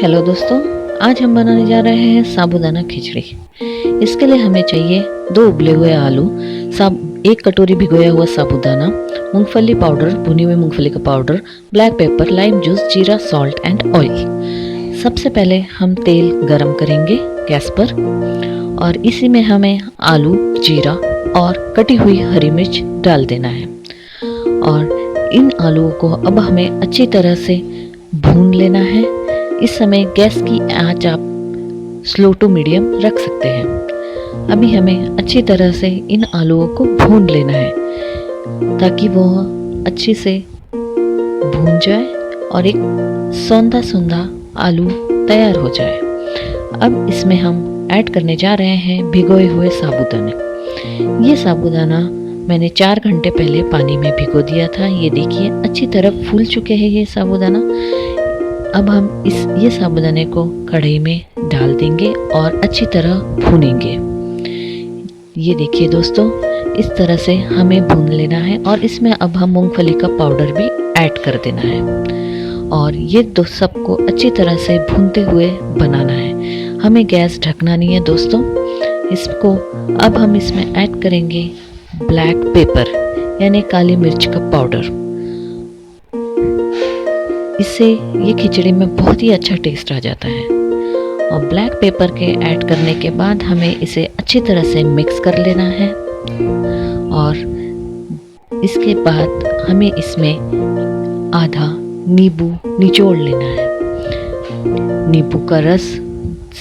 Hello दोस्तों, आज हम बनाने जा रहे हैं साबूदाना खिचड़ी। इसके लिए हमें चाहिए 2 उबले हुए आलू, 1 कटोरी भिगोया हुआ साबूदाना, मूंगफली पाउडर, भुनी हुई मूंगफली का powder, black pepper, lime juice, जीरा, सॉल्ट एंड ऑयल। सबसे पहले हम तेल गरम करेंगे गैस पर और इसी में हमें आलू, जीरा और कटी हुई हरी मिर्च डाल देना है। और इन आलूओं को अब हमें अच्छी तरह से भून लेना है। इस समय गैस की आंच आप स्लो टू मीडियम रख सकते हैं। अभी हमें अच्छी तरह से इन आलूओं को भून लेना है ताकि वो अच्छे से भून जाए और एक सौंधा सौंधा आलू तैयार हो जाए। अब इसमें हम ऐड करने जा रहे हैं भिगोए हुए साबूदाने। ये साबूदाना मैंने 4 घंटे पहले पानी में भिगो दिया था। ये देखिए अच्छी तरह फूल चुके हैं ये साबूदाना। अब हम ये साबूदाने को कढ़ाई में डाल देंगे और अच्छी तरह भूनेंगे। ये देखिए दोस्तों, इस तरह से हमें भून लेना है और इसमें अब हम मूंगफली का पाउडर भी ऐड कर देना है और ये दो सबको अच्छी तरह से भूनते हुए बनाना है। हमें गैस ढकना नहीं है दोस्तों। इसको अब हम इसमें ऐड करेंगे ब्लैक पेपर यानी काली मिर्च का पाउडर। इससे ये खिचड़ी में बहुत ही अच्छा टेस्ट आ जाता है। और ब्लैक पेपर के ऐड करने के बाद हमें इसे अच्छी तरह से मिक्स कर लेना है और इसके बाद हमें इसमें आधा नींबू निचोड़ लेना है। नींबू का रस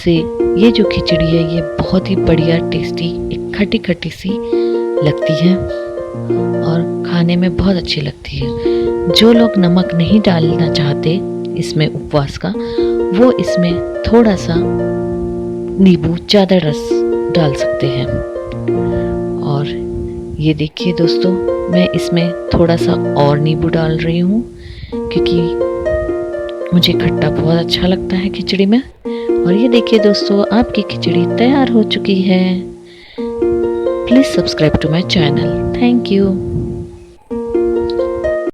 से ये जो खिचड़ी है ये बहुत ही बढ़िया टेस्टी, एक खट्टी खट्टी सी लगती है और खाने में बहुत अच्छी लगती है। जो लोग नमक नहीं डालना चाहते इसमें उपवास का, वो इसमें थोड़ा सा नींबू ज़्यादा रस डाल सकते हैं। और ये देखिए दोस्तों, मैं इसमें थोड़ा सा और नींबू डाल रही हूँ क्योंकि मुझे खट्टा बहुत अच्छा लगता है खिचड़ी में। और ये देखिए दोस्तों, आपकी खिचड़ी तैयार हो चुकी है। Please subscribe to my channel. Thank you.